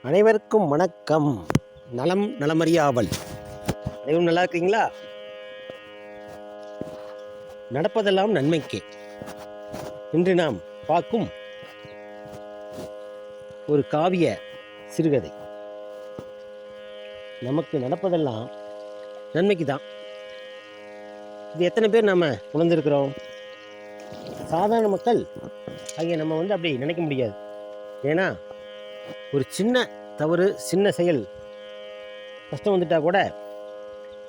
அனைவருக்கும் வணக்கம். நலம் நலமறியாவல். அனைவரும் நல்லா இருக்கீங்களா? நடப்பதெல்லாம் நன்மைக்கே. இன்று நாம் பார்க்கும் ஒரு காவிய சிறுகதை. நமக்கு நடப்பதெல்லாம் நன்மைக்கு தான். இது எத்தனை பேர் நம்ம உணர்ந்திருக்கிறோம்? சாதாரண மக்கள் ஆகிய நம்ம அப்படி நினைக்க முடியாது. ஏன்னா ஒரு சின்ன தவறு, சின்ன செயல், கஷ்டம் வந்துட்டா கூட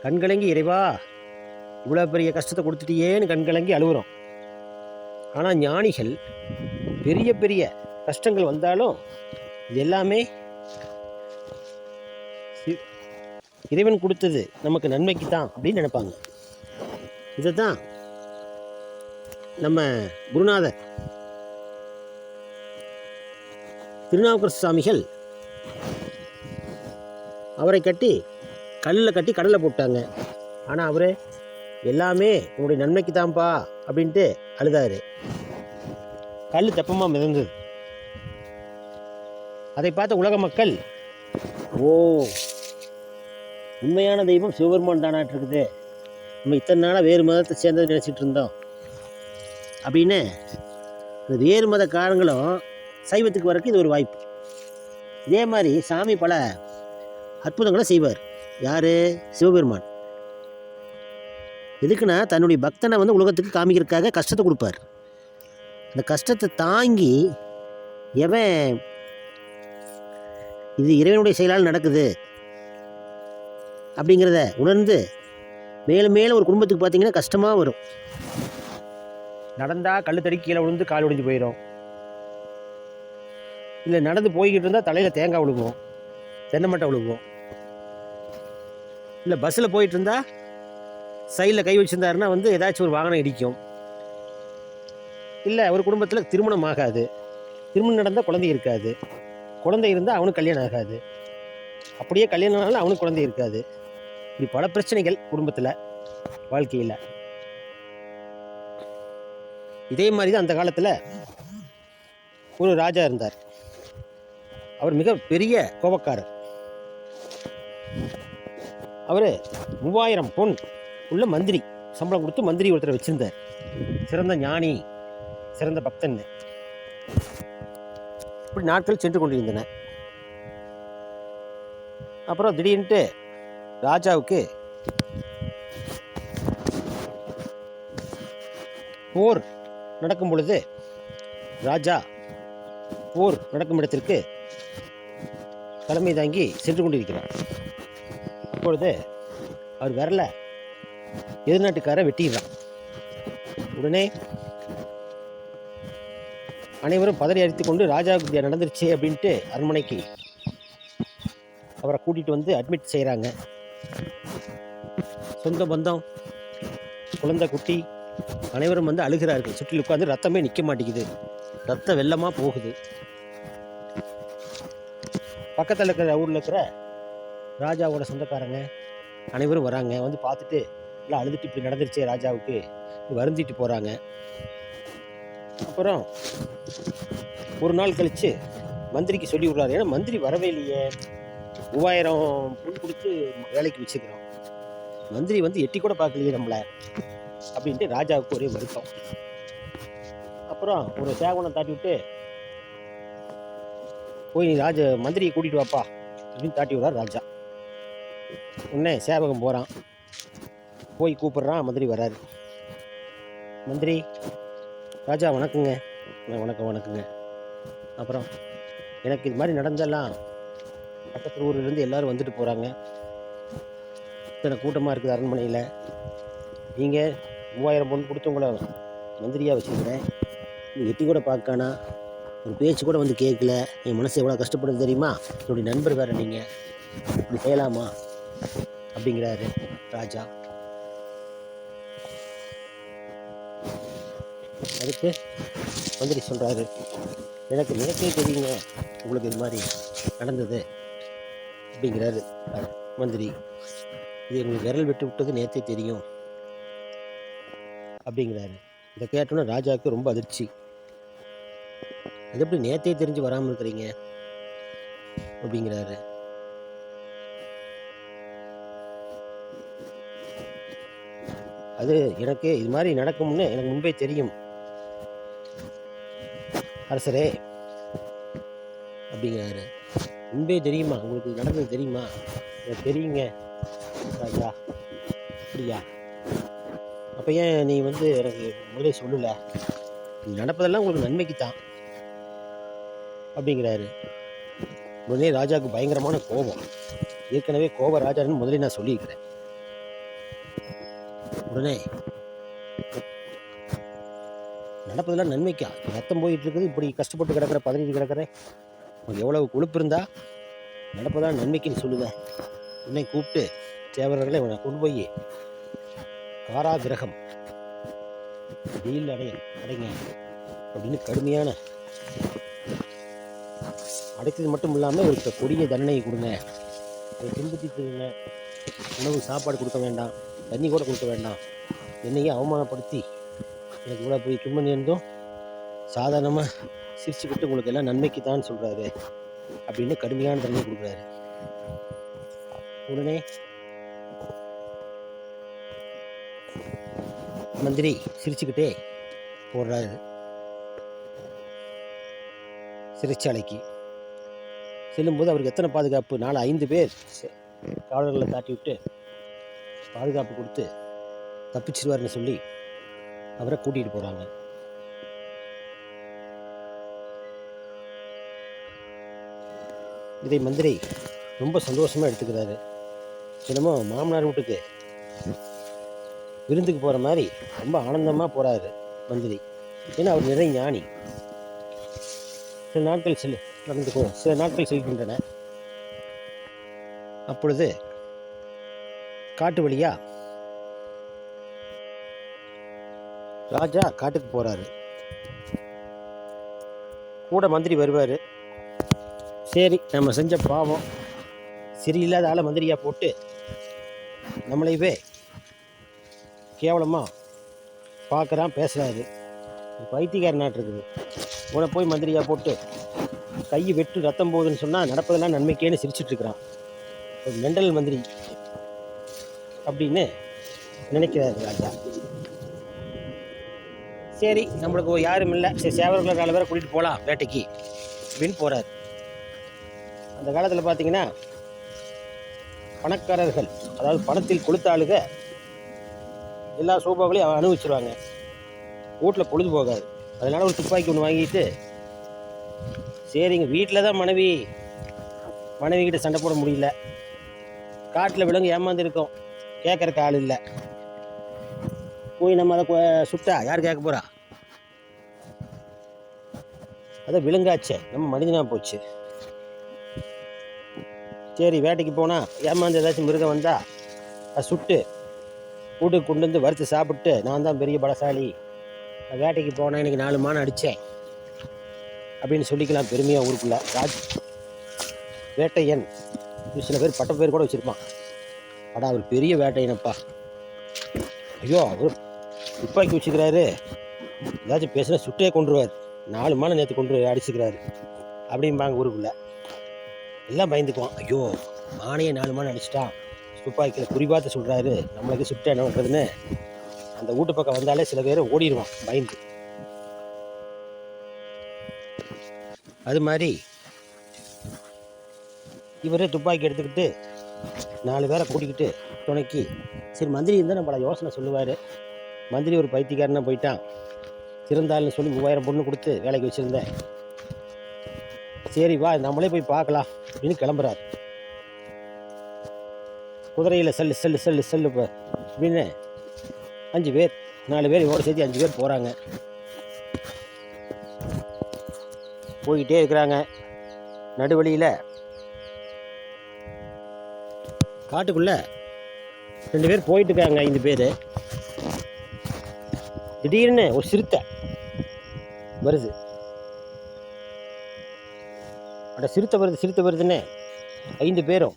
கண்கலங்கி இறைவா இவ்வளோ பெரிய கஷ்டத்தை கொடுத்துட்டியேன்னு கண்கலங்கி அழுகுறோம். ஆனால் ஞானிகள் பெரிய பெரிய கஷ்டங்கள் வந்தாலும் இது எல்லாமே இறைவன் கொடுத்தது நமக்கு நன்மைக்கு தான் அப்படின்னு நினைப்பாங்க. இதை தான் நம்ம குருநாதர் திருநாவுக்கரசு சுவாமிகள் அவரை கல்லில் கட்டி கடலில் போட்டாங்க. ஆனால் அவர் எல்லாமே உங்களுடைய நன்மைக்கு தான்ப்பா அப்படின்ட்டு அழுதாரு. கல் தெப்பமாக மிதந்தது. அதை பார்த்த உலக மக்கள், ஓ உண்மையான தெய்வம் சிவபெருமான் தானாட்டு இருக்குது, நம்ம இத்தனை நாளாக வேறு மதத்தை சேர்ந்தது நினச்சிட்டு இருந்தோம் அப்படின்னு வேறு மத காரணங்களும் சைவத்துக்கு வரக்கு இது ஒரு வாய்ப்பு. இதே மாதிரி சாமி பல அற்புதங்களை செய்வார். யார்? சிவபெருமான். எதுக்குன்னா தன்னுடைய பக்தனை உலகத்துக்கு காமிக்கிறதுக்காக கஷ்டத்தை கொடுப்பார். அந்த கஷ்டத்தை தாங்கி எவன் இது இறைவனுடைய செயலால் நடக்குது அப்படிங்கிறத உணர்ந்து மேலும் மேலும் ஒரு குடும்பத்துக்கு பார்த்தீங்கன்னா கஷ்டமாக வரும். நடந்தால் கல் தடி கீழே விழுந்து கால் உடைஞ்சு போயிடும். இல்லை நடந்து போய்கிட்டு இருந்தால் தலையில் தேங்காய் விழுகும், தென்னை மட்டை விழுகும். இல்லை பஸ்ஸில் போயிட்டு இருந்தால் சைடில் கை வச்சுருந்தாருன்னா ஏதாச்சும் ஒரு வாகனம் இடிக்கும். இல்லை ஒரு குடும்பத்தில் திருமணம் ஆகாது, திருமணம் நடந்தால் குழந்தை இருக்காது, குழந்தை இருந்தால் அவனுக்கு கல்யாணம் ஆகாது, அப்படியே கல்யாணம் ஆனாலும் அவனுக்கு குழந்தை இருக்காது. இப்படி பல பிரச்சனைகள் குடும்பத்தில், வாழ்க்கையில். இதே மாதிரி தான் அந்த காலத்தில் ஒரு ராஜா இருந்தார். அவர் மிக பெரிய கோபக்காரர். அவர் 3000 பொன் உள்ள மந்திரி, சம்பளம் கொடுத்து மந்திரி ஒருத்தரை வச்சிருந்தார். சிறந்த ஞானி, சிறந்த பக்தன். இப்படி நாட்கள் சென்று கொண்டிருந்தன. அப்புறம் திடீர்னுட்டு ராஜாவுக்கு போர் நடக்கும் பொழுது, ராஜா போர் நடக்கும் இடத்திற்கு தலைமை தாங்கி சென்று கொண்டிருக்கிறார். இப்பொழுது அவர் வரல, எதிர்நாட்டுக்காரை வெட்டிடுறான். உடனே அனைவரும் பதறி அடித்து கொண்டு ராஜாவுக்கு நடந்துருச்சு அப்படின்ட்டு அரண்மனைக்கு அவரை கூட்டிகிட்டு அட்மிட் செய்கிறாங்க. சொந்த பந்தம், குழந்தை குட்டி அனைவரும் அழுகிறார்கள். சுற்றில் உட்காந்து ரத்தமே நிற்க மாட்டேங்குது, ரத்த வெள்ளமாக போகுது. பக்கத்தில் இருக்கிற ஊரில் இருக்கிற ராஜாவோட சொந்தக்காரங்க அனைவரும் வராங்க. பார்த்துட்டு எல்லாம் அழுதுட்டு இப்படி நடந்துருச்சே ராஜாவுக்கு வருந்திட்டு போகிறாங்க. அப்புறம் ஒரு நாள் கழித்து மந்திரிக்கு சொல்லி விடுறாரு. ஏன்னா மந்திரி வரவே இல்லையே, 3000 பொன் கொடுத்து வேலைக்கு வச்சுக்கிறோம், மந்திரி எட்டி கூட பார்க்கலையே நம்மளை அப்படின்ட்டு ராஜாவுக்கு ஒரே வருத்தம். அப்புறம் ஒரு சேவனை தாட்டி விட்டு, போய் நீ மந்திரியை கூட்டிகிட்டு வாப்பா அப்படின்னு தாட்டி விடுறார் ராஜா. உடனே சேவகம் போகிறான், போய் கூப்பிட்றான். மந்திரி வர்றாரு. மந்திரி, ராஜா வணக்கங்க. வணக்கங்க. அப்புறம் எனக்கு இது மாதிரி நடந்தெல்லாம் பக்கத்து ஊர்லேருந்து எல்லோரும் வந்துட்டு போகிறாங்க, இத்தனை கூட்டமாக இருக்குது அரண்மனையில், நீங்கள் 3000 பொண்ணு கொடுத்து உங்களை மந்திரியாக வச்சுருக்கிறேன், எட்டி கூட பார்க்கானா, ஒரு பேச்சு கூட கேட்கல, என் மனசு எவ்வளோ கஷ்டப்படுது தெரியுமா, என்னுடைய நண்பர் வேறு, நீங்கள் இப்படி செய்யலாமா அப்படிங்கிறாரு ராஜா. அதுக்கு மந்திரி சொல்கிறாரு, எனக்கு நேற்றே தெரியுங்க உங்களுக்கு இது மாதிரி நடந்தது அப்படிங்கிறாரு மந்திரி. இது எங்களுக்கு விரல் விட்டு விட்டது நேற்றே தெரியும் அப்படிங்கிறாரு. இதை கேட்டோன்னே ராஜாவுக்கு ரொம்ப அதிர்ச்சி. அது எப்படி நேற்றே தெரிஞ்சு வராமல் இருக்கிறீங்க? அப்படிங்கிறாரு. அது எனக்கு இது மாதிரி நடக்கும்னு எனக்கு முன்பே தெரியும் அரசரே அப்படிங்கிறாரு. முன்பே தெரியுமா? உங்களுக்கு நடந்தது தெரியுமா? எனக்கு தெரியுங்க ராஜா. அப்படியா? அப்போ ஏன் நீ எனக்கு முதலே சொல்லலை? நடப்பதெல்லாம் உங்களுக்கு நன்மைக்கு தான் அப்படிங்கிறாரு. உடனே ராஜாவுக்கு பயங்கரமான கோபம். ஏற்கனவே கோப ராஜான்னு முதலே நான் சொல்லியிருக்கிறேன். உடனே நடப்பதெல்லாம் நன்மைக்கா? ரத்தம் போயிட்டு இருக்குது, இப்படி கஷ்டப்பட்டு கிடக்கிற, பதறிட்டு கிடக்கிற, உனக்கு எவ்வளவு கொழுப்பு இருந்தா நடப்பதான் நன்மைக்குன்னு சொல்லுவேன். உன்னை கூப்பிட்டு சேவரர்களை உன்னை கொண்டு போய் காராகிரகம் ஜெயில் அடைங்க அப்படின்னு கடுமையான அடைத்தது மட்டும் இல்லாமல் ஒரு கொடிய தண்டனையை கொடுங்க. அதை துன்புறுத்திட்டுங்க. உணவு சாப்பாடு கொடுக்க வேண்டாம், தண்ணி கூட கொடுக்க வேண்டாம், என்னையே அவமானப்படுத்தி எனக்கு கூட போய் துன்பம் நேர்ந்தும் சாதாரணமாக சிரிச்சுக்கிட்டு உங்களுக்கு எல்லாம் நன்மைக்கு தான் சொல்கிறாரு அப்படின்னு கடுமையான தண்டனை கொடுக்குறாரு. உடனே மந்திரி சிரிச்சுக்கிட்டே போடுறாரு சிறைச்சாலைக்கு. செல்லும்போது அவருக்கு எத்தனை பாதுகாப்பு? 4-5 பேர் காவலர்களை தாட்டி விட்டு பாதுகாப்பு கொடுத்து தப்பிச்சிருவாருன்னு சொல்லி அவரை கூட்டிகிட்டு போகிறாங்க. இதை மந்திரி ரொம்ப சந்தோஷமாக எடுத்துக்கிறாரு. என்னமோ மாமனார் வீட்டுக்கு விருந்துக்கு போகிற மாதிரி ரொம்ப ஆனந்தமாக போகிறாரு மந்திரி. ஏன்னா அவர் நிறைய ஞானி. சில நாட்கள் செல்கின்றன. அப்பொழுது காட்டு வழியா ராஜா காட்டுக்கு போகிறாரு. கூட மந்திரி வருவார். சரி, நம்ம செஞ்ச பாவம் சரியில்லாத ஆளை மந்திரியாக போட்டு நம்மளையவே கேவலமாக பார்க்குறான், பேசுகிறாரு. பைத்தியக்கார நாட்டு இருக்குது. உன போய் மந்திரியாக போட்டு கை வெட்டு ரத்தம் போகுதுன்னு சொன்னால் நடப்பதெல்லாம் நன்மைக்கேன்னு சிரிச்சிட்ருக்கிறான். ஒரு மெண்டல் மந்திரி அப்படின்னு நினைக்கிறாரு ராஜா. சரி, நம்மளுக்கு யாரும் இல்லை, சரி சேவர்களை 4 பேரை கூட்டிகிட்டு போகலாம் வேட்டைக்கு அப்படின்னு போகிறார். அந்த காலத்தில் பார்த்தீங்கன்னா பணக்காரர்கள், அதாவது பணத்தில் கொளுத்த ஆளுக எல்லா சோபாக்களையும் அனுபவிச்சிருவாங்க. வீட்டில் பொழுது போகாது. அதனால் ஒரு துப்பாக்கி ஒன்று வாங்கிட்டு, சரிங்க வீட்டில் தான் மனைவிக்கிட்ட சண்டை போட முடியல, காட்டில் விலங்கு ஏமாந்து இருக்கோம், கேட்குறக்கு ஆள் இல்லை, போய் நம்ம அதை சுட்டா யார் கேட்க போகிறா? அதை விலங்காச்சே, நம்ம மனிதனாக போச்சு. சரி, வேட்டைக்கு போனால் ஏமாந்து ஏதாச்சும் மிருகம் வந்தால் அதை சுட்டு வீட்டுக்கு கொண்டு வந்து வறுத்து சாப்பிட்டு நான் தான் பெரிய பலசாலி, வேட்டைக்கு போனால் இன்றைக்கி 4 மானை அடித்தேன் அப்படின்னு சொல்லிக்கலாம் பெருமையாக ஊருக்குள்ள. வேட்டையன் சில பேர் பட்ட பேர் கூட வச்சுருப்பான். அவர் பெரிய வேட்டையனப்பா, ஐயோ அவர் துப்பாக்கி வச்சுக்கிறாரு, ஏதாச்சும் பேசுனா சுட்டே கொண்டுருவார், 4 மானை நேற்று கொண்டு அடிச்சுக்கிறாரு அப்படிம்பாங்க ஊருக்குள்ள. எல்லாம் பயந்துக்குவான். ஐயோ மானையே 4 மானை அடிச்சிட்டான், துப்பாக்கியில் குறிபார்த்து சொல்கிறாரு, நம்மளுக்கு சுட்டு என்ன பண்ணுறதுன்னு அந்த வீட்டு பக்கம் வந்தாலே சில பேர் ஓடிடுவான் பயந்து. அது மாதிரி இவரே துப்பாக்கி எடுத்துக்கிட்டு 4 பேரை கூட்டிக்கிட்டு துணைக்கி, சரி மந்திரி இருந்தால் நம்மளை யோசனை சொல்லுவார். மந்திரி ஒரு பைத்தியக்காரனா போயிட்டான், திறந்தாள்னு சொல்லி 3000 பொண்ணு கொடுத்து வேலைக்கு வச்சுருந்தேன், சரி வா நம்மளே போய் பார்க்கலாம் அப்படின்னு கிளம்புறாரு. குதிரையில் செல்லு செல்லு செல்லு செல்லு அப்படின்னு 5 பேர் 4 பேர் இவரோட சேர்த்து 5 பேர் போகிறாங்க. போய்கிட்டே இருக்கிறாங்க. நடுவழியில் காட்டுக்குள்ளே 2 பேர் போயிட்டு இருக்காங்க. 5 பேர். திடீர்னு ஒரு சிறுத்தை வருது. சிறுத்தை வருதுன்னு 5 பேரும்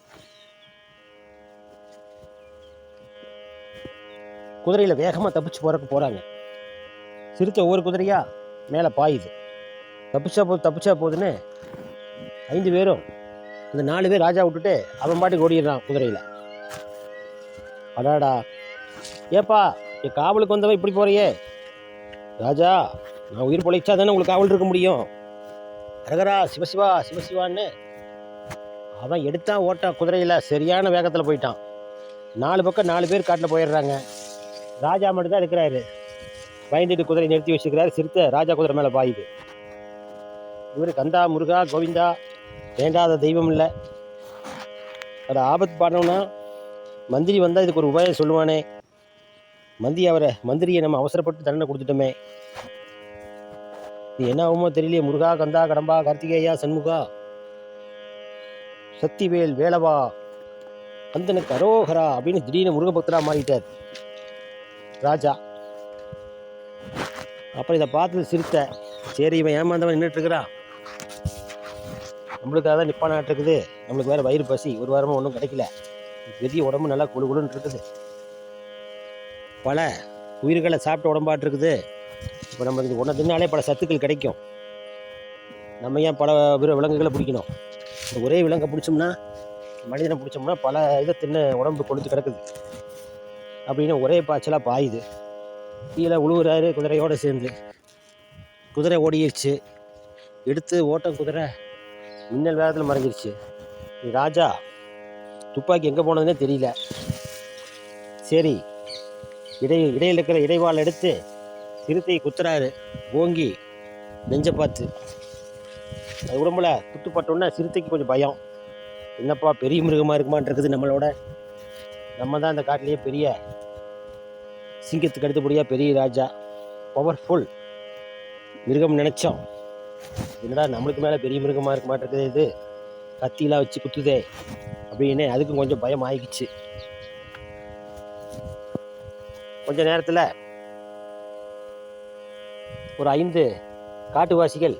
குதிரையில் வேகமாக தப்பிச்சு போகிறாங்க. சிறுத்தை ஒவ்வொரு குதிரையாக மேலே பாயுது. தப்பிச்சா போகுதுன்னு 5 பேரும் இந்த 4 பேர் ராஜா விட்டுட்டு அவன் பாட்டுக்கு ஓடிடுறான் குதிரையில். அடாடா, ஏப்பா என் காவலுக்கு வந்தவன் இப்படி போறியே? ராஜா, நான் உயிர் பொழைச்சா தானே உங்களுக்கு காவல் இருக்க முடியும். அரகரா சிவசிவா சிவசிவான்னு அவன் எடுத்தான் ஓட்டான் குதிரையில். சரியான வேகத்தில் போயிட்டான். 4 பக்கம் 4 பேர் காட்டில் போயிடுறாங்க. ராஜா மட்டும் தான் இருக்கிறாரு. பயந்துட்டு குதிரை நிறுத்தி வச்சுக்கிறாரு. சிறுத்தை ராஜா குதிரை மேலே பாயுது. இவர் கந்தா முருகா கோவிந்தா, வேண்டாத தெய்வம் இல்லை. அது ஆபத்து பாடணும்னா மந்திரி வந்தால் இதுக்கு ஒரு உபாயம் சொல்லுவானே. மந்திரியை நம்ம அவசரப்பட்டு தண்டனை கொடுத்துட்டோமே. இது என்ன ஆகுமோ தெரியலையே. முருகா கந்தா கடம்பா கார்த்திகேயா சண்முகா சக்திவேல் வேலவா கந்தனுக்கு அரோகரா அப்படின்னு திடீர்னு முருகபக்தரா மாறிட்டார் ராஜா. அப்புறம் இதை பார்த்து சிரித்த, சரி இவன் ஏமாந்தவன் நின்றுட்டு இருக்கிறான், நம்மளுக்காக தான் நிப்பானாட்டு இருக்குது. நம்மளுக்கு வேறு வயிறு பசி, ஒரு வாரமாக ஒன்றும் கிடைக்கல, பெரிய உடம்பு நல்லா குழு குழுன்னு இருக்குது, பல உயிர்களை சாப்பிட்ட உடம்பாட்டு இருக்குது. இப்போ நம்ம இது ஒன்றை தின்னாலே பல சத்துக்கள் கிடைக்கும். நம்ம ஏன் பல விலங்குகளை பிடிக்கணும்? ஒரே விலங்கை பிடிச்சோம்னா, மனிதனை பிடிச்சோம்னா பல இதை தின்ன உடம்பு கொளுத்து கிடக்குது அப்படின்னு ஒரே பாய்ச்சலாக பாயுது. கீழே உழுவுறாரு குதிரையோடு சேர்ந்து. குதிரை ஓடிடுச்சு. எடுத்து ஓட்டம் குதிரை மின்னல் வேகத்தில் மறைஞ்சிருச்சு. ராஜா துப்பாக்கி எங்கே போனதுன்னே தெரியல. சரி, இடையில் இருக்கிற இடைவாள் எடுத்து சிறுத்தையை குத்துறாரு ஓங்கி நெஞ்சை பார்த்து. அது உடம்புல குத்துப்பட்டோன்னா சிறுத்தைக்கு கொஞ்சம் பயம். என்னப்பா பெரிய மிருகமாக இருக்குமான் இருக்குது நம்மளோட. நம்ம தான் இந்த காட்டிலேயே பெரிய சிங்கத்துக்கு அடுத்தபடியாக பெரிய ராஜா, பவர்ஃபுல் மிருகம் நினச்சோம். என்னடா நம்மளுக்கு மேலே பெரிய மிருகமாக இருக்க மாட்டேங்குது, இது கத்தியெலாம் வச்சு குத்துதே அப்படின்னு அதுக்கும் கொஞ்சம் பயம் ஆகிக்குச்சு. கொஞ்ச நேரத்தில் ஒரு 5 காட்டுவாசிகள்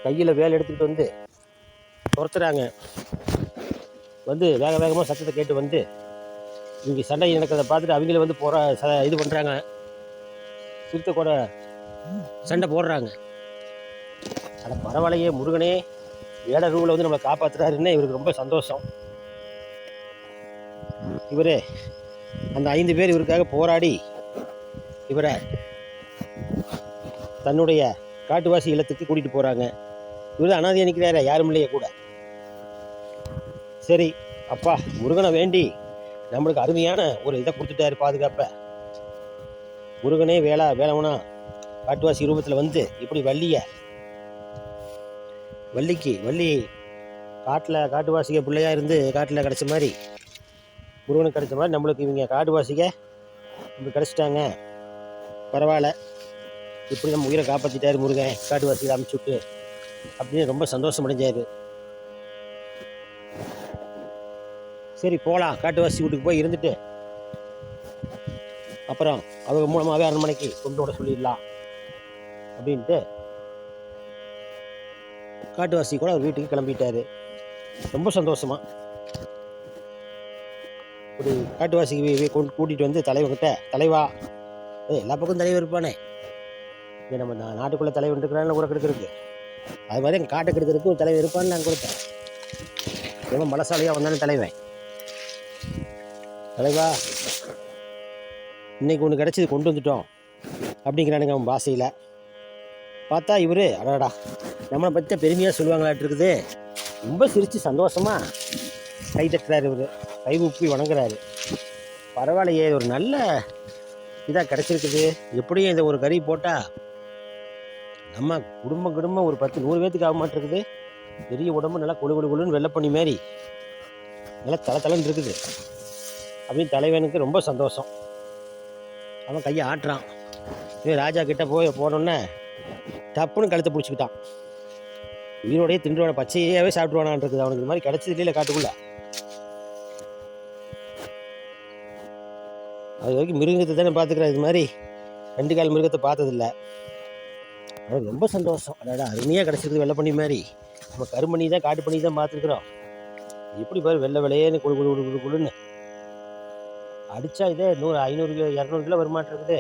கையில் வேலை எடுத்துக்கிட்டு வந்து துரத்துறாங்க. வந்து வேக வேகமாக சத்தத்தை கேட்டு வந்து இங்கே சண்டை நடக்கிறத பார்த்துட்டு அவங்கள வந்து இது பண்ணுறாங்க. சிறுத்தை கூட சண்டை போடுறாங்க. ஆனால் பரவாயில்லையே, முருகனே வேட ரூவில் வந்து நம்மளை காப்பாற்றுறாருன்னு இவருக்கு ரொம்ப சந்தோஷம். இவர் அந்த 5 பேர் இவருக்காக போராடி இவரை தன்னுடைய காட்டுவாசி இல்லத்துக்கு கூட்டிகிட்டு போகிறாங்க. இவர் தான் அனாதையாக நிற்கிறாரு, யாரும் இல்லையே கூட. சரி அப்பா முருகனை வேண்டி நம்மளுக்கு அருமையான ஒரு இதை கொடுத்துட்டாரு, பாதுகாப்பை. முருகனே வேளவனா காட்டுவாசி ரூபத்தில் வந்து இப்படி வள்ளி காட்டுவாசிக பிள்ளையா இருந்து காட்டில் கிடச்ச மாதிரி முருகனுக்கு கிடைச்ச மாதிரி நம்மளுக்கு இவங்க காட்டுவாசிக இப்படி கிடச்சிட்டாங்க. பரவாயில்ல, இப்படி நம்ம உயிரை காப்பாற்றிட்டாரு முருகன், காட்டுவாசிகளை அமுச்சுட்டு அப்படின்னு ரொம்ப சந்தோஷம் அடைஞ்சாரு. சரி போகலாம், காட்டுவாசி வீட்டுக்கு போய் இருந்துட்டு அப்புறம் அவங்க மூலமாகவே அரண்மனைக்கு கொண்டு விட சொல்லிடலாம் அப்படின்ட்டு காட்டுவாசி கூட அவர் வீட்டுக்கு கிளம்பிட்டாரு. ரொம்ப சந்தோஷமா ஒரு காட்டுவாசி கூட்டிகிட்டு வந்து தலைவர்கிட்ட, தலைவா எல்லா பக்கம் தலைவர் இருப்பானே, இங்கே நம்ம நாட்டுக்குள்ளே தலைவர் இருக்கிறான்னு கூட கெடுக்கிறதுக்கு, அது மாதிரி எங்கள் காட்டை கெடுக்கிறதுக்கு ஒரு தலைவர் இருப்பான்னு நான் கொடுத்தேன். எவன் பலசாலியாக வந்தானே தலைவன். தலைவா இன்னைக்கு ஒன்று கிடச்சது கொண்டு வந்துட்டோம் அப்படிங்கிறானுங்க அவன் பாஷையில். பார்த்தா இவர் அடாடா நம்மளை பற்றி பெருமையாக சொல்லுவாங்களாட்டு இருக்குது. ரொம்ப சிரித்து சந்தோஷமாக கை தட்டுறாரு. இவர் கை உப்பி வணங்குறாரு. பரவாயில்லையே, ஒரு நல்ல இதாக கிடச்சிருக்குது. எப்படியும் இந்த ஒரு கறி போட்டால் நம்ம குடும்பம் ஒரு 10-100 பேர்த்துக்கு ஆக மாட்டிருக்குது. பெரிய உடம்பு நல்லா கொழுன்னு வெள்ளை பண்ணி மாதிரி நல்லா தலை இருக்குது அப்படின்னு தலைவனுக்கு ரொம்ப சந்தோஷம். அவன் கையை ஆட்டுறான். ராஜா கிட்ட போனோன்னே டப்புன்னு கழுத்தை பிடிச்சிக்கிட்டான். உயிரோடையே திண்டுவான, பச்சையாகவே சாப்பிடுவானான் இருக்குது. அவனுக்கு இது மாதிரி கிடச்சது இல்லையில காட்டுக்குள்ள. அது வரைக்கும் மிருகத்தை தானே பார்த்துக்கிறேன், இது மாதிரி 2 கால் மிருகத்தை பார்த்ததில்லை. அவனுக்கு ரொம்ப சந்தோஷம். அடாடா அருமையாக கிடச்சிருக்குது வெள்ளை பண்ணி மாதிரி. நம்ம கருமணி தான் காட்டு பண்ணி தான் பார்த்துருக்குறோம். எப்படி பாரு வெள்ளை வெள்ளையேன்னு குழுன்னு அடித்தா இதே 100-500-200 கிலோ வருமாட்டிருக்குது.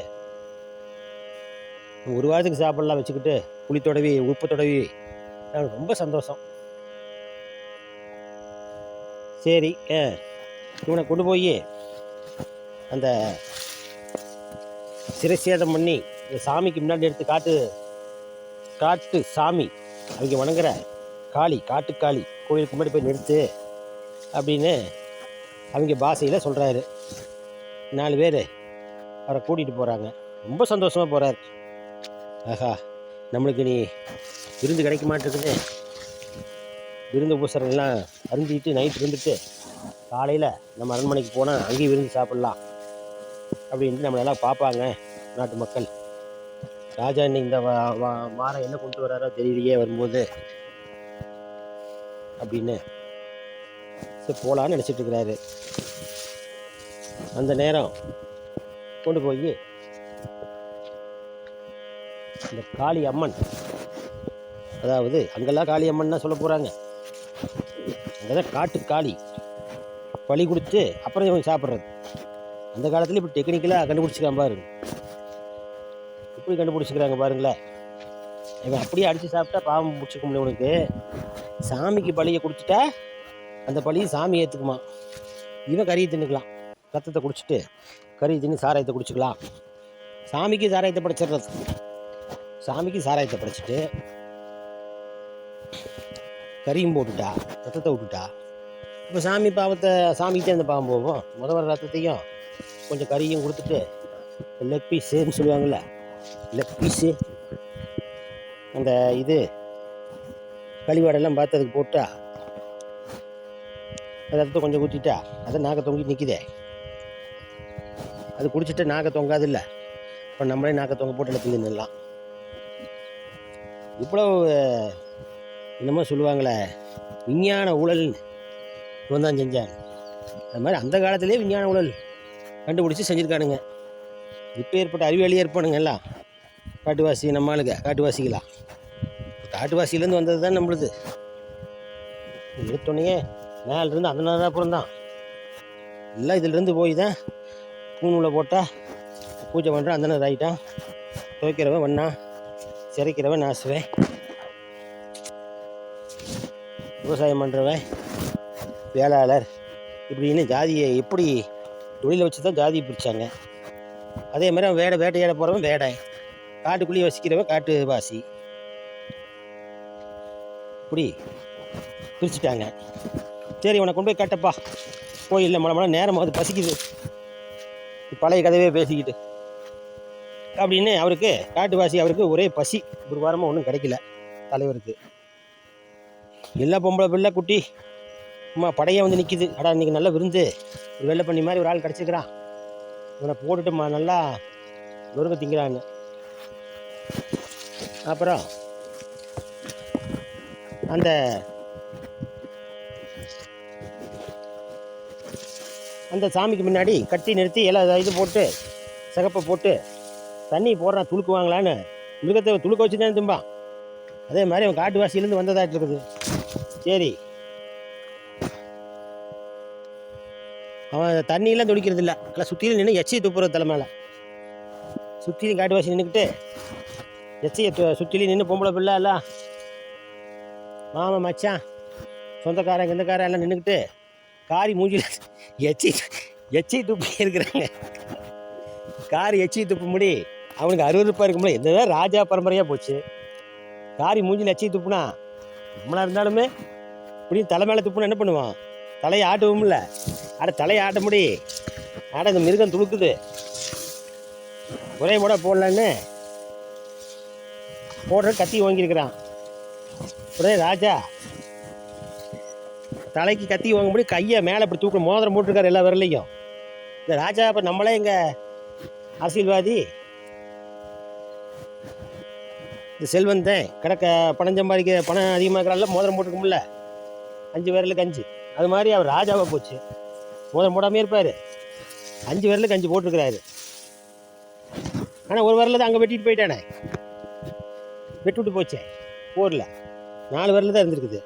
ஒரு வாரத்துக்கு சாப்பிடலாம் வச்சுக்கிட்டு புளி தொடவி உப்பு தொடவி. ரொம்ப சந்தோஷம். சரி இவனை கொண்டு போய் அந்த சிரசேதம் பண்ணி இந்த சாமிக்கு முன்னாடி எடுத்து காட்டு சாமி அவங்க வணங்குற காட்டுக்காளி கோயிலுக்கு முன்னாடி போய் நிறுத்து அப்படின்னு அவங்க பாஷையில் சொல்கிறாரு. 4 பேர் அவரை கூட்டிகிட்டு போகிறாங்க. ரொம்ப சந்தோஷமாக போகிறார். ஆஹா, நம்மளுக்கு நீ விருந்து கிடைக்க மாட்டேங்குது. விருந்து உபசரம்லாம் அருந்திட்டு நைட்டு இருந்துட்டு காலையில் நம்ம அரண்மனைக்கு போனால் அங்கேயும் விருந்து சாப்பிட்லாம் அப்படின்ட்டு நம்மளெல்லாம் பார்ப்பாங்க நாட்டு மக்கள். ராஜா இன்னைக்கு இந்த வாரம் என்ன கொண்டு வராரோ தெரியலையே வரும்போது அப்படின்னு சரி போகலான்னு நினச்சிட்டு இருக்கிறாரு. அந்த நேரம் கொண்டு போய் இந்த காளி அம்மன், அதாவது அங்கெல்லாம் காளி அம்மன் தான் சொல்ல போகிறாங்க, அங்கே தான் காட்டுக்காளி பலி கொடுத்து அப்புறம் இவங்க சாப்பிட்றது. அந்த காலத்தில் இப்படி டெக்னிக்கலாக கண்டுபிடிச்சிக்காம பாருங்க, இப்படி கண்டுபிடிச்சிக்கிறாங்க பாருங்களேன். இவன் அப்படியே அடித்து சாப்பிட்டா பாவம் பிடிச்சிக்க முடியும். உனக்கு சாமிக்கு பலியை கொடுத்துட்டா அந்த பழியை சாமி ஏற்றுக்குமா. இவன் கறியை தின்னுக்கலாம், ரத்தத்தை குடிச்சிட்டு கறியை தின்னு சாராயத்தை குடிச்சிக்கலாம். சாமிக்கு சாராயத்தை படைச்சிடுறது. சாமிக்கு சாராயத்தை படைச்சிட்டு கறியும் போட்டுட்டா, ரத்தத்தை விட்டுட்டா, இப்போ சாமி பாவத்தை சாமிக்கிட்டே அந்த பாவம் போகும். வர ரத்தத்தையும் கொஞ்சம் கறியும் கொடுத்துட்டு லெக் பீஸுன்னு சொல்லுவாங்கள்ல, லெக் பீஸு அந்த இது கழிவாடெல்லாம் பார்த்து அதுக்கு போட்டா ரத்தத்தை கொஞ்சம் ஊற்றிட்டா அதை நாக்க தொங்கிட்டு நிற்குதே, அது குடிச்சிட்டு நாக்க தொங்காது இல்லை. இப்போ நம்மளே நாக்க தொங்க போட்டு எடுத்து நின்றுடலாம். இவ்வளோ என்னமோ சொல்லுவாங்களே விஞ்ஞான ஊழல்னு இவன் தான் செஞ்சான். அது மாதிரி அந்த காலத்திலே விஞ்ஞான ஊழல் கண்டுபிடிச்சி செஞ்சுருக்கானுங்க. இப்போ ஏற்பட்ட அறிவியல் ஏற்பாடுங்க எல்லாம் காட்டுவாசி, நம்ம ஆளுங்க காட்டுவாசிகளா, காட்டுவாசியிலேருந்து வந்தது தான் நம்மளுது. எடுத்தோடனே மேலேருந்து அந்த நேரம் தான் எல்லாம் இதிலிருந்து போய் தான் பூநூலை போட்டால் பூஜை பண்ணுறான். அந்த நேரம் ஆகிட்டான். துவைக்கிறவன் வண்ணா, சிறைக்கிறவன் நாசுவேன், விவசாயம் பண்ணுறவன் வேளாளர், இப்படின்னு ஜாதியை எப்படி தொழிலை வச்சு தான் ஜாதியை பிரித்தாங்க. அதே மாதிரி அவன் வேட்டையாட போகிறவன் வேடை, காட்டுக்குள்ளேயே வசிக்கிறவன் காட்டுவாசி, இப்படி பிரிச்சுட்டாங்க. சரி உனக்கு கொண்டு போய் கட்டப்பா கோயிலில் மழை நேரமாவது பசிக்குது, பழைய கதையே பேசிக்கிட்டு அப்படின்னு அவருக்கு காட்டுவாசி அவருக்கு ஒரே பசி. ஒரு வாரமாக ஒன்றும் கிடைக்கல தலைவருக்கு. எல்லா பொம்பளை பிள்ளை குட்டி அம்மா படையை வந்து நிற்கிது. அடா இன்றைக்கி நல்லா விருந்து, ஒரு வெள்ளை பண்ணி மாதிரி ஒரு ஆள் கிடச்சிக்கிறான், இவனை போட்டுட்டு நல்லா நொறுங்க திங்கிறான்னு. அப்புறம் அந்த சாமிக்கு முன்னாடி கட்டி நிறுத்தி எல்லாம் இது போட்டு சிகப்பை போட்டு தண்ணி போடுறான் துளுக்குவாங்களான்னு. மிருகத்தை துளுக்க வச்சு தான் திம்பான். அதே மாதிரி அவன் காட்டுவாசியிலேருந்து வந்ததாட்டு இருக்குது. சரி அவன் தண்ணியெல்லாம் துடிக்கிறது இல்லை, எல்லாம் சுற்றிலும் நின்று எச்சையை துப்புற தலை மேலே சுற்றிலும் காட்டுவாசி நின்றுக்கிட்டு எச்சையை சுற்றிலும் நின்று பொம்பளை பிள்ளை எல்லாம் மாமா மச்சான் சொந்தக்காரன் கிந்தக்காரன் எல்லாம் நின்றுக்கிட்டு காரி மூஞ்சில் எச்சை துப்பி இருக்கிறாங்க. காரி எச்சை துப்பு முடி அவனுக்கு அருவருப்பாக இருக்க முடியும். என்னதான் ராஜா பரம்பரையாக போச்சு. காரி மூஞ்சில் எச்சை துப்புனா நம்மளாக இருந்தாலுமே இப்படியும் தலை மேலே துப்புனா என்ன பண்ணுவான், தலையை ஆட்டுவோம்ல. தலையை ஆட்ட முடி, இந்த மிருகம் துளுக்குது, ஒரே முறை போடலன்னு போடுற கத்தி வாங்கியிருக்கிறான். உடனே ராஜா தலைக்கு கத்தி வாங்க முடியும், கையை மேலே இப்படி தூக்க மோதிரம் போட்டிருக்காரு எல்லா விரலையும். இந்த ராஜா இப்போ நம்மளே இங்கே அரசியல்வாதி, இந்த செல்வந்தன் கிடக்க பணம் சம்பாதிக்க பணம் அதிகமாக இருக்கிறால மோதிரம் போட்டுக்க முடியல, 5 விரலுக்கு 5. அது மாதிரி அவர் ராஜாவாக போச்சு. மோதிரம் போடாமே இருப்பார், 5 விரலுக்கு 5 போட்டிருக்கிறாரு. ஆனால் ஒரு விரல தான் அங்கே வெட்டிட்டு போயிட்டானே, வெட்டுவிட்டு போச்சே போரில். 4 விரல் தான் இருந்திருக்குது.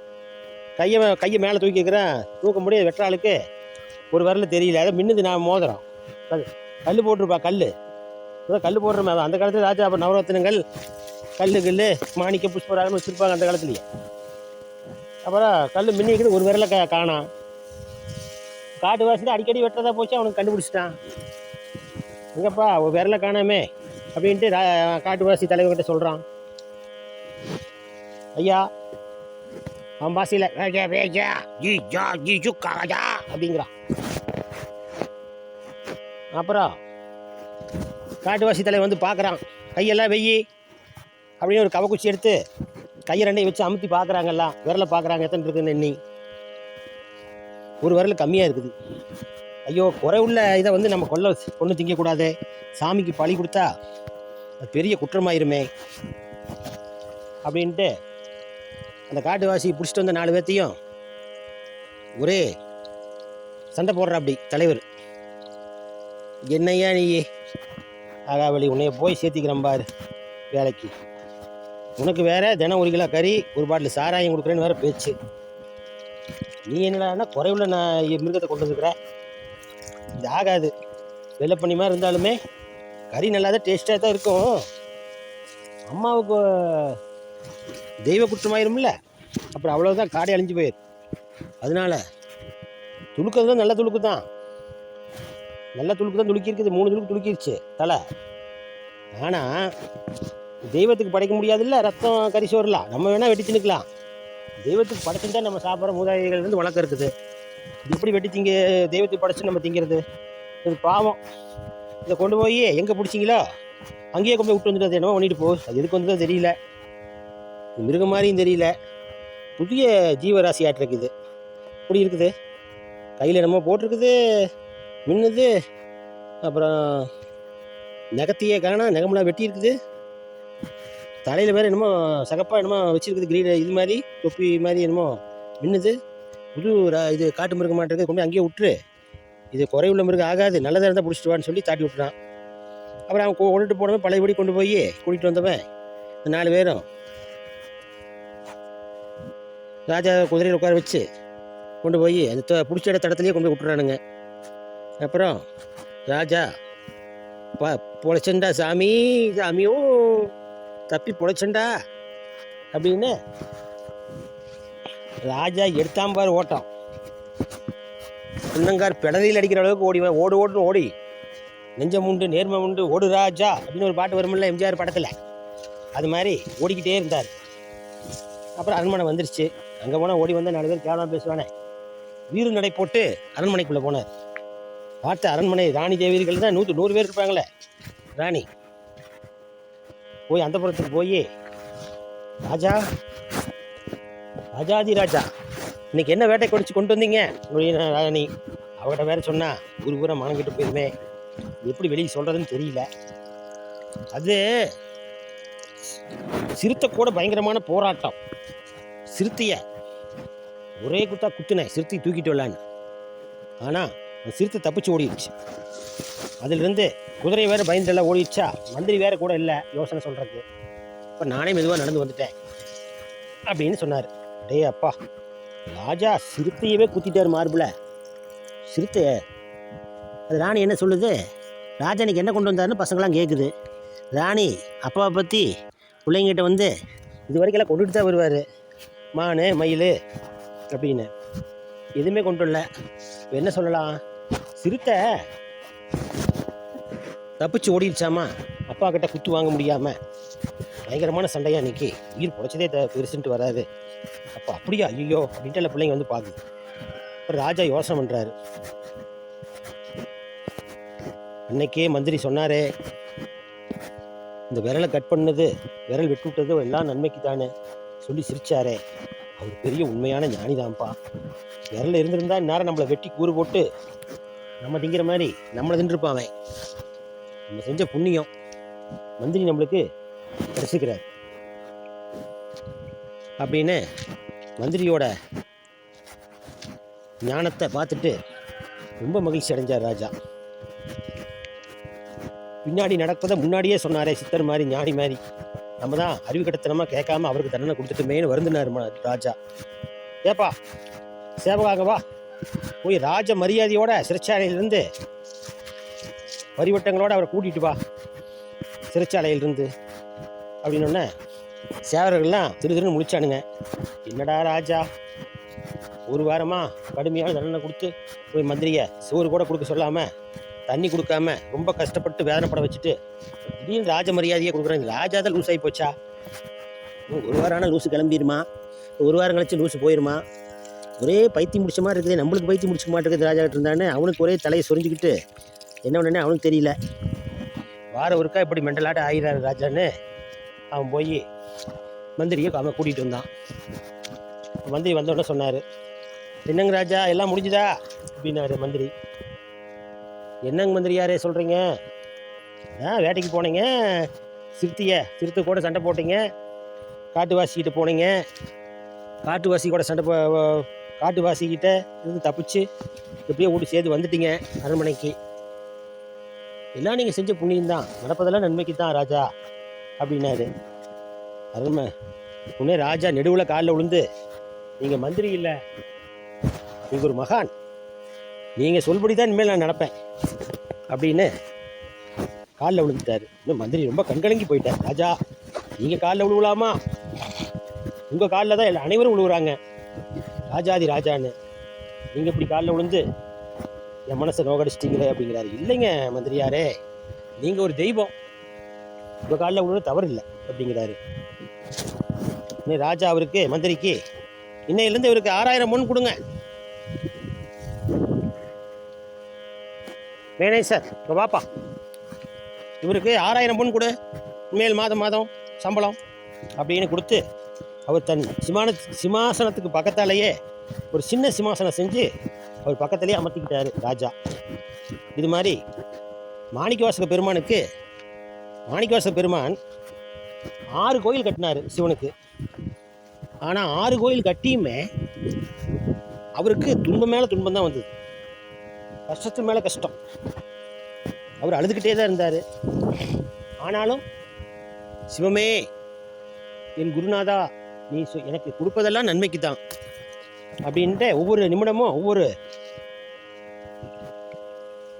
கையை மேலே தூக்கிக்கிறேன், தூக்க முடியாது வெட்டுறாளுக்கு ஒரு விரல் தெரியல. அதை மின்னுது. நான் மோதிரம் கல் போட்டிருப்பா, கல் போடுற அந்த காலத்தில் ராஜா அப்போ நவரத்தினங்கள் கல் மாணிக்க புஷ்பராகன்னு வச்சுருப்பாங்க அந்த காலத்துலேயே. அப்புறம் கல் மின்னிக்கிறது ஒரு விரலை காணாம். காட்டு வாசி அடிக்கடி வெட்டுறதா போச்சு, அவனுக்கு கண்டுபிடிச்சிட்டான். எங்கப்பா ஒரு விரலை காணாமே அப்படின்ட்டு காட்டுவாசி தலைவர்கிட்ட சொல்கிறான். ஐயா அவன் பாசையில் அப்படிங்கிறான். அப்புறம் காட்டுவாசி தலைவர் வந்து பார்க்குறான். கையெல்லாம் வெயி அப்படின்னு ஒரு கவக்குச்சி எடுத்து கையை ரெண்டையும் வச்சு அமுத்தி பார்க்குறாங்கல்லாம். விரலை பார்க்குறாங்க எத்தனை இருக்குதுன்னு எண்ணி. ஒரு விரல் கம்மியாக இருக்குது. ஐயோ, குறை உள்ள இதை வந்து நம்ம கொண்டு திங்கக்கூடாது, சாமிக்கு பழி கொடுத்தா அது பெரிய குற்றமாயிருமே அப்படின்ட்டு அந்த காட்டுவாசி பிடிச்சிட்டு வந்த 4 பேர்த்தையும் ஒரே சண்டை போடுற அப்படி தலைவர். என்னையா நீ ஆகாவளி, உன்னைய போய் சேர்த்திக்கிறேன் பாரு வேலைக்கு, உனக்கு வேற தினம் 1 கிலோ கறி 1 பாட்டில் சாராயம் கொடுக்குறேன்னு வேற பேச்சு. நீ என்னடான்னா குறைவுள்ள நான் மிருகத்தை கொண்டு வந்துருக்குற, இது ஆகாது. வெள்ளை பண்ணி மாதிரி இருந்தாலுமே கறி நல்லா தான் டேஸ்ட்டாக தான் இருக்கும். அம்மாவுக்கு தெய்வ குற்றமாயிரும்ல, அப்புறம் அவ்வளோதான், காடை அழிஞ்சு போயிரு. அதனால துளுக்கிறது தான் நல்ல துளுக்கு தான், நல்ல துளுக்கு தான் துளுக்கிருக்குது. 3 துளுக்கு துளுக்கிருச்சு தலை. ஆனால் தெய்வத்துக்கு படைக்க முடியாதுல்ல, ரத்தம் கறி சோறுலாம் நம்ம வேணால் வெட்டி தின்னுக்கலாம். தெய்வத்துக்கு படைச்சுட்டா நம்ம சாப்பிட்ற மூதாதைகள் வந்து வழக்கம் இருக்குது. எப்படி வெட்டி திங்க தெய்வத்துக்கு படைச்சு நம்ம திங்கிறது? இது பாவம். இதை கொண்டு போய் எங்கே பிடிச்சிங்களோ அங்கேயே கொண்டு போய் விட்டு வந்துட்டு என்னவோ பண்ணிட்டு போ. அது எதுக்கு வந்ததோ தெரியல, மிருகம் மாதிரியும் தெரியல, புதிய ஜீவராசி ஆட்டிருக்குது. இப்படி இருக்குது, கையில் என்னமோ போட்டிருக்குது, மின்னுது. அப்புறம் நகத்தையே காணா, நகமெல்லாம் வெட்டி இருக்குது. தலையில் வேறு என்னமோ சகப்பாக என்னமோ வச்சுருக்குது, கிரீட இது மாதிரி தொப்பி மாதிரி என்னமோ மின்னுது. புது இது காட்டு மிருக மாட்டிருக்கு, கொண்டு அங்கேயே விட்டுரு, இது குறைவுள்ள மிருகம் ஆகாது, நல்லதாக இருந்தால் பிடிச்சிட்டு வான்னு சொல்லி தாட்டி விட்டுறான். அப்புறம் அவன் கொண்டுட்டு போனவன் பழையபடி கொண்டு போய் கூட்டிகிட்டு வந்தவன் இந்த 4 பேரும் ராஜா குதிரையில் உட்கார வச்சு கொண்டு போய் அந்த பிடிச்ச இடத்துலேயே கொண்டு போய் விட்டுறானுங்க. அப்புறம் ராஜா பொழைச்சண்டா சாமி, சாமியோ தப்பி பொழைச்சண்டா அப்படின்னு ராஜா எடுத்தாம்பார் ஓட்டம். பின்னங்கார் பிடலையில் அடிக்கிற அளவுக்கு ஓடுன்னு ஓடி நெஞ்சம் உண்டு நேர்மை உண்டு ஓடு ராஜா அப்படின்னு ஒரு பாட்டு வருமில்ல எம்ஜிஆர் படத்தில், அது மாதிரி ஓடிக்கிட்டே இருந்தார். அப்புறம் அரண்மனை வந்துருச்சு. அங்கே போனால் ஓடி வந்தால் 4 பேர் கேவலமாக பேசுவானே. வீறு நடை போட்டு அரண்மனைக்குள்ளே போனார். பார்த்த அரண்மனை ராணி தேவியர்கள் தான் 100 பேர் இருப்பாங்களே ராணி. போய் அந்த புறத்துக்கு போய் ராஜா, ராஜாதி ராஜா, இன்னைக்கு என்ன வேட்டை கொண்டு வந்தீங்க ராணி? அவகிட்ட வேற சொன்னா ஊர் பூரா மானங்கிட்டு போயிருமே, எப்படி வெளியே சொல்றதுன்னு தெரியல. அது சிறுத்தை கூட பயங்கரமான போராட்டம். சிறுத்தைய ஒரே குத்துனேன் சிறுத்தை தூக்கிட்டு வரலான்னு. ஆனால் அந்த சிறுத்தை தப்பிச்சு ஓடிடுச்சு. அதிலிருந்து குதிரை வேறு பயந்துல ஓடிடுச்சா. மந்திரி வேறு கூட இல்லை யோசனை சொல்கிறதுக்கு. இப்போ நானே மெதுவாக நடந்து வந்துட்டேன் அப்படின்னு சொன்னார். டே அப்பா, ராஜா சிறுத்தையவே குத்திட்டார் மார்பில். சிறுத்தைய அது ராணி என்ன சொல்லுது, ராஜா இன்னைக்கு என்ன கொண்டு வந்தாருன்னு பசங்களாம் கேட்குது. ராணி அப்பாவை பற்றி பிள்ளைங்கிட்ட வந்து இது வரைக்கும் கொண்டுட்டு தான் வருவார், மானு மயில் அப்படின்னு. எதுவுமே கொண்டு வரல. என்ன சொல்லலாம், சிறுத்தை தப்பிச்சு ஓடிடுச்சாமா, அப்பா கிட்ட குத்து வாங்க முடியாமல். பயங்கரமான சண்டையாக நிற்கி உயிர் பொழைச்சதே பெருசுன்ட்டு வராது. அப்போ அப்படியா, ஐயோ அப்படின்ட்டு எல்லா பிள்ளைங்க வந்து பார்க்குது. அப்புறம் ராஜா யோசனை பண்ணுறாரு. அன்னைக்கே மந்திரி சொன்னாரே, இந்த விரலை கட் பண்ணது விரல் வெட்டு விட்டது எல்லாம் நன்மைக்கு தானே சொல்லி சிரிச்சாரே, அவர் பெரிய உண்மையான ஞானிதான்ப்பா. விரல் இருந்திருந்தா இந்நேரம் நம்மளை வெட்டி கூறு போட்டு நம்ம திங்கிற மாதிரி நம்மளை தின்றுப்பான். நம்ம செஞ்ச புண்ணியம் மந்திரி நம்மளுக்கு ரசிக்கிறார் அப்படின்னு மந்திரியோட ஞானத்தை பார்த்துட்டு ரொம்ப மகிழ்ச்சி அடைஞ்சார் ராஜா. பின்னாடி நடப்பதை முன்னாடியே சொன்னாரே, சித்தர் மாதிரி ஞானி மாதிரி, நம்ம தான் அறிவு கட்டத்தனமாக கேட்காம அவருக்கு தண்டனை கொடுத்துட்டுமேனு வருந்தினார் ராஜா. ஏப்பா சேவகாகவா, போய் ராஜ மரியாதையோட சிறைச்சாலையிலிருந்து பரிவட்டங்களோடு அவரை கூட்டிகிட்டு வா சிறைச்சாலையிலிருந்து அப்படின்னோடனே சேவர்கள்லாம் திரு திருன்னு முடிச்சானுங்க. என்னடா ராஜா, ஒரு வாரமாக கடுமையான தண்டனை கொடுத்து போய் மந்திரியை சோறு கூட கொடுக்க சொல்லாமல், தண்ணி கொடுக்காம ரொம்ப கஷ்டப்பட்டு வேதனைப்பட வச்சுட்டு திடீர்னு ராஜ மரியாதையே கொடுக்குறாங்க. ராஜா தான் லூஸ் ஆகி போச்சா? ஒரு வாரம் ஆனால் லூஸு கிளம்பிடுமா? ஒரு வாரம் கழிச்சு லூஸு போயிடுமா? ஒரே பைத்தியம் முடிச்ச மாதிரி இருக்குது. நம்மளுக்கு பைத்தியம் முடிச்சுக்க மாட்டேங்குது. ராஜா கிட்ட இருந்தானே அவனுக்கு ஒரே தலையை சொரிஞ்சுக்கிட்டு என்ன பண்ணனே அவனுக்கு தெரியல. வாரம் ஒருக்கா இப்படி மெண்டலாட்ட ஆகிறாரு ராஜான்னு அவன் போய் மந்திரியை அவன் கூட்டிகிட்டு வந்தான். மந்திரி வந்தோடனே சொன்னார், என்னங்க ராஜா எல்லாம் முடிஞ்சுதா அப்படின்னாரு மந்திரி. என்னங்க மந்திரியாரே சொல்கிறீங்க? வேட்டைக்கு போனீங்க, சிறுத்தை கூட சண்டை போட்டீங்க, காட்டுவாசிக்கிட்ட போனீங்க, காட்டுவாசி கூட காட்டுவாசிக்கிட்ட இருந்து தப்பிச்சு எப்படியோ வீட்டு சேர்த்து வந்துட்டீங்க அரண்மனைக்கு. எல்லாம் நீங்கள் செஞ்ச புண்ணியம்தான், நடப்பதெல்லாம் நன்மைக்கு தான் ராஜா அப்படின்னாரு. அரண்மை உடனே ராஜா நெடுவில் காலில் விழுந்து, நீங்கள் மந்திரி இல்லை, நீங்கள் ஒரு மகான், நீங்கள் சொல்படி தான் இனிமேல் நான் நடப்பேன் அப்படின்னு காலில் விழுந்துட்டார். இன்னும் மந்திரி ரொம்ப கண்கலங்கி போயிட்டார். ராஜா நீங்கள் காலில் விழுவலாமா? உங்கள் காலில் தான் எல்லா அனைவரும் விழுவுறாங்க, ராஜாதி ராஜான்னு. நீங்கள் இப்படி காலில் விழுந்து என் மனசை நோகடிச்சிட்டிங்களே அப்படிங்கிறாரு. இல்லைங்க மந்திரியாரே, நீங்கள் ஒரு தெய்வம், உங்கள் காலில் விழுவது தவறு இல்லை அப்படிங்கிறாரு. இன்னும் ராஜா அவருக்கு மந்திரிக்கு இன்னையிலேருந்து இவருக்கு 6000 பொன் கொடுங்க. வேணே சார் இப்போ பாப்பா, இவருக்கு 6000 பொன் கொடு, மேல் மாதம் சம்பளம் அப்படின்னு கொடுத்து அவர் தன் சிம்மாசனத்துக்கு பக்கத்தாலேயே ஒரு சின்ன சிம்மாசனம் செஞ்சு அவர் பக்கத்திலேயே அமர்த்திக்கிட்டாரு ராஜா. இது மாதிரி மாணிக்கவாசக பெருமான் 6 கோயில் கட்டினார் சிவனுக்கு. ஆனால் 6 கோயில் கட்டியுமே அவருக்கு துன்பம் மேலே துன்பம் தான் வந்தது, கஷ்டத்து மேலே கஷ்டம். அவர் அழுதுகிட்டே தான் இருந்தார். ஆனாலும் சிவமே என் குருநாதா, நீ எனக்கு கொடுப்பதெல்லாம் நன்மைக்கு தான் அப்படின்ட்டு ஒவ்வொரு நிமிடமும் ஒவ்வொரு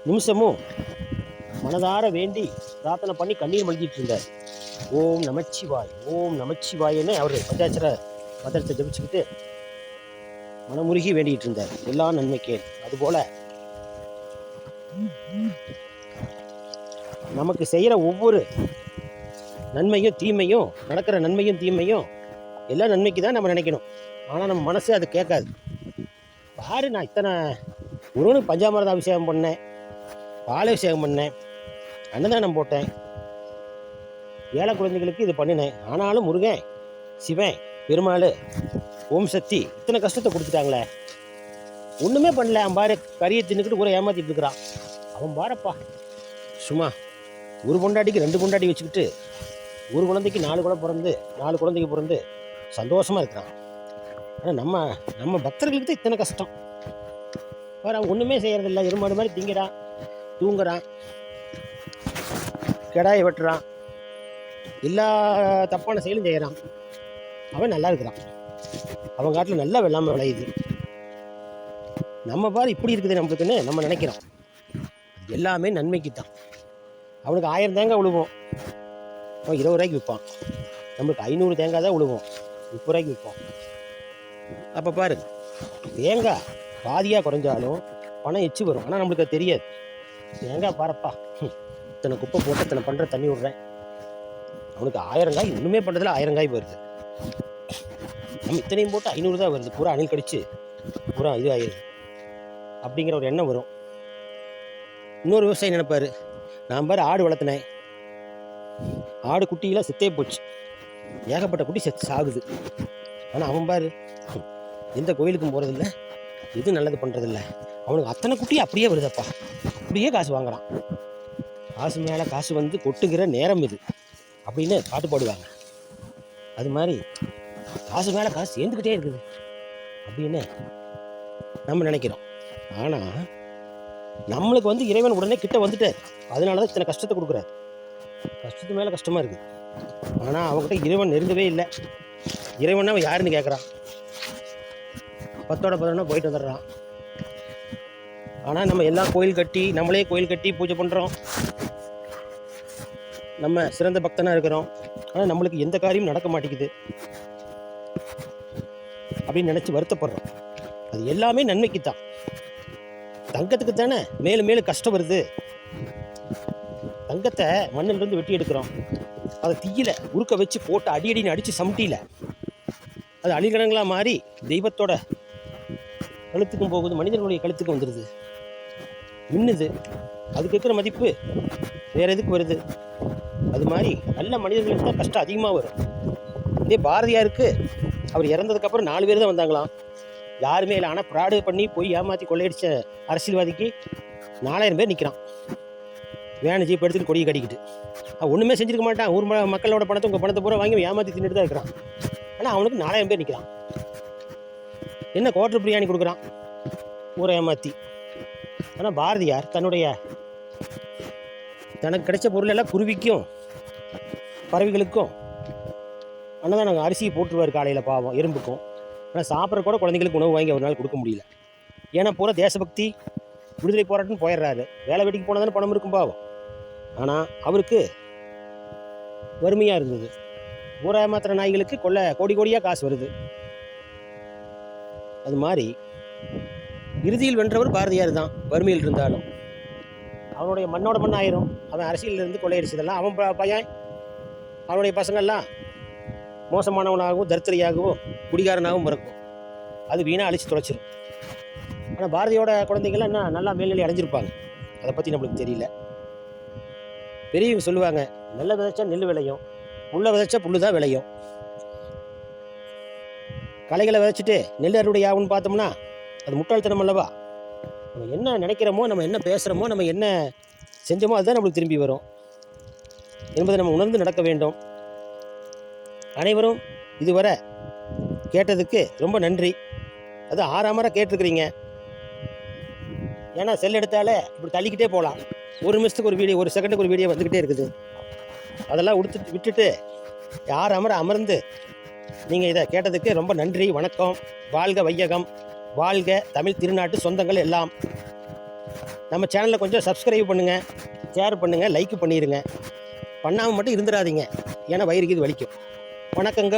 நிமிஷமும் மனதார வேண்டி பிரார்த்தனை பண்ணி கண்ணீர் மல்கிட்டு இருந்தார். ஓம் நமச்சிவாய், ஓம் நமச்சிவாயன்னு அவர் பஞ்சாட்சர மந்திரத்தை ஜபிச்சுக்கிட்டு மனமுருகி வேண்டிகிட்டு இருந்தார் எல்லா நன்மைக்கே. அதுபோல நமக்கு செய்கிற ஒவ்வொரு நன்மையும் தீமையும், நடக்கிற நன்மையும் தீமையும் எல்லா நன்மைக்கு தான் நம்ம நினைக்கணும். ஆனால் நம்ம மனசு அது கேட்காது. பாரு, நான் இத்தனை முருகனுக்கு பஞ்சாமிரத அபிஷேகம் பண்ணேன், பால் அபிஷேகம் பண்ணேன், அன்னதானம் போட்டேன், ஏழை குழந்தைகளுக்கு இது பண்ணினேன், ஆனாலும் முருகன், சிவன், பெருமாள், ஓம் சக்தி இத்தனை கஷ்டத்தை கொடுத்துட்டாங்களே, ஒன்றுமே பண்ணல. அவன் பாரு கறியை தின்னுக்கிட்டு கூட ஏமாற்றிட்டு இருக்கிறான். அவன் பாரப்பா சும்மா ஒரு பொண்டாட்டிக்கு 2 பொண்டாட்டி வச்சுக்கிட்டு ஒரு குழந்தைக்கு 4 குழந்தைக்கு பிறந்து சந்தோஷமாக இருக்கிறான். ஆனால் நம்ம பக்தர்களுக்கு தான் இத்தனை கஷ்டம். வேறு அவன் ஒன்றுமே செய்கிறதில்ல, எருமாடு மாதிரி திங்கிறான், தூங்குறான், கெடாயை வெட்டுறான், எல்லா தப்பான செயலும் செய்கிறான். அவன் நல்லா இருக்கிறான், அவன் காட்டில் நல்லா வெள்ளாமை விளையுது. நம்ம பாரு இப்படி இருக்குது நம்மளுக்குன்னு நம்ம நினைக்கிறோம். எல்லாமே நன்மைக்கு தான். அவனுக்கு 1000 தேங்காய் விழுவோம், அவன் 20 ரூபாய்க்கு விற்பான். நம்மளுக்கு 500 தேங்காய் தான் விழுவோம், 30 ரூபாய்க்கு விற்போம். அப்போ பாரு, தேங்காய் பாதியாக குறைஞ்சாலும் பணம் எச்சு வரும். ஆனால் நம்மளுக்கு அது தெரியாது. தேங்காய் பாரப்பா, இத்தனை குப்பை போட்டு இத்தனை பண்ணுற தண்ணி விடுறேன், அவனுக்கு 1000 காய் ஒன்றுமே பண்ணுறதுல 1000 காய் வருது. நம்ம இத்தனையும் போட்டு 500 தான் வருது, பூரா அணில் கடிச்சு பூரா இது ஆயிடுது அப்படிங்கிற ஒரு எண்ணம் வரும். இன்னொரு விவசாயி நினைப்பாரு, நான் பாரு ஆடு வளர்த்தினேன், ஆடு குட்டியெல்லாம் செத்தே போச்சு, ஏகப்பட்ட குட்டி செத்து சாகுது. ஆனால் அவன் பாரு எந்த கோயிலுக்கும் போகிறதில்ல, எதுவும் நல்லது பண்ணுறதில்ல, அவனுக்கு அத்தனை குட்டி அப்படியே வருதப்பா, அப்படியே காசு வாங்குறான். காசு மேலே காசு வந்து கொட்டுகிற நேரம் இது அப்படின்னு பாட்டு பாடுவாங்க. அது மாதிரி காசு மேலே காசு சேர்ந்துக்கிட்டே இருக்குது அப்படின்னு நம்ம நினைக்கிறோம். ஆனால் நம்மளுக்கு வந்து இறைவன் உடனே கிட்ட வந்துட்டார், அதனால தான் இத்தனை கஷ்டத்தை கொடுக்குறாரு. கஷ்டத்து மேலே கஷ்டமாக இருக்குது. ஆனால் அவங்ககிட்ட இறைவன் நெருங்கவே இல்லை. இறைவன் அவன் யாருன்னு கேட்குறான், 10ஓட 11 போயிட்டு வந்துடுறான். ஆனால் நம்ம எல்லாம் நம்மளே கோயில் கட்டி பூஜை பண்ணுறோம், நம்ம சிறந்த பக்தனாக இருக்கிறோம். ஆனால் நம்மளுக்கு எந்த காரியமும் நடக்க மாட்டேங்குது அப்படின்னு நினச்சி வருத்தப்படுறோம். அது எல்லாமே நன்மைக்கு தான். தங்கத்துக்கு தானே மேலும் மேலும் கஷ்டம் வருது. தங்கத்தை மண்ணிலிருந்து வெட்டி எடுக்கிறோம், அதை தீயில உருக்க வச்சு போட்டு அடின்னு அடித்து சமட்டியில் அது அணிகலங்களாக மாறி தெய்வத்தோட கழுத்துக்கும் போகுது, மனிதர்களுடைய கழுத்துக்கும் வந்துடுது, மின்னுது. அதுக்கு இருக்கிற மதிப்பு வேற எதுக்கு வருது? அது மாதிரி நல்ல மனிதர்களுக்கு தான் கஷ்டம் அதிகமாக வரும். இதே பாரதியாருக்கு அவர் இறந்ததுக்கப்புறம் 4 பேர் தான் வந்தாங்களாம், யாருமே இல்லை. ஆனால் ப்ராடு பண்ணி போய் ஏமாற்றி கொள்ளையடிச்ச அரசியல்வாதிக்கு 4000 பேர் நிற்கிறான், வேன் ஜீப் எடுத்துகிட்டு கொடியை கட்டிக்கிட்டு. ஒன்றுமே செஞ்சிருக்க மாட்டான், ஊர் மக்களோட பணத்தை உங்கள் பணத்தை பூரா வாங்கி ஏமாற்றி தின்னுட்டு தான் இருக்கிறான். ஆனால் அவனுக்கு 4000 பேர் நிற்கிறான். என்ன குவார்டர் பிரியாணி கொடுக்குறான் ஊரை ஏமாற்றி. ஆனால் பாரதியார் தனக்கு கிடைச்ச பொருள் எல்லாம் குருவிக்கும் பறவைகளுக்கும் அன்னதானம் அரிசியை போட்டுருவார் காலையில், பாவம் எறும்புக்கும். ஆனால் சாப்பிட்ற கூட குழந்தைங்களுக்கு உணவு வாங்கி அவரால் கொடுக்க முடியல. ஏன்னா பூரா தேசபக்தி விடுதலை போராட்டம்னு போயிடுறாரு. வேலை வெட்டிக்கு போனால் தானே பணம் இருக்கும் பாவம். ஆனால் அவருக்கு வறுமையாக இருந்தது. ஊரை ஏமாத்துற நாய்களுக்கு கோடி கோடியாக காசு வருது. அது மாதிரி இறுதியில் வென்றவர் பாரதியார் தான். வறுமையில் இருந்தாலும் அவனுடைய மண்ணோட மண்ணாயிரும். அவன் அரசியலிருந்து கொள்ளையடிச்சதெல்லாம் அவன் பையன் அவனுடைய பசங்கள்லாம் மோசமானவனாகவும் தரித்திரையாகவும் குடிகாரனாகவும் பிறக்கும். அது வீணாக அழிச்சு தொலைச்சிடும். ஆனால் பாரதியோட குழந்தைங்கள்லாம் என்ன நல்லா மேல்நிலை அடைஞ்சிருப்பாங்க. அதை பற்றி நம்மளுக்கு தெரியல. பெரியவங்க சொல்லுவாங்க, நெல்லை விதைச்சா நெல் விளையும், புல்லை விதைச்சா புல்லு தான் விளையும். களைகளை விதைச்சிட்டு நெல் அறுவடை ஆகும்னு பார்த்தோம்னா அது முட்டாள்தனம் அல்லவா? நம்ம என்ன நினைக்கிறோமோ, நம்ம என்ன பேசுகிறோமோ, நம்ம என்ன செஞ்சோமோ அதுதான் நம்மளுக்கு திரும்பி வரும் என்பதை நம்ம உணர்ந்து நடக்க வேண்டும். அனைவரும் இதுவரை கேட்டதுக்கு ரொம்ப நன்றி. அது ஆறாமரை கேட்டிருக்கிறீங்க. ஏன்னா செல் எடுத்தாலே இப்படி தள்ளிக்கிட்டே போகலாம். 1 நிமிஷத்துக்கு ஒரு வீடியோ, 1 செகண்டுக்கு ஒரு வீடியோ வந்துக்கிட்டே இருக்குது. அதெல்லாம் விட்டுட்டு ஆறாமரை அமர்ந்து நீங்கள் இதை கேட்டதுக்கு ரொம்ப நன்றி. வணக்கம். வாழ்க வையகம், வாழ்க தமிழ் திருநாட்டு சொந்தங்கள் எல்லாம். நம்ம சேனலில் கொஞ்சம் சப்ஸ்கிரைப் பண்ணுங்கள், ஷேர் பண்ணுங்கள், லைக் பண்ணிடுங்க. பண்ணாமல் மட்டும் இருந்துடாதீங்க, ஏன்னா வயிறுக்கு இது வலிக்கும். வணக்கங்க.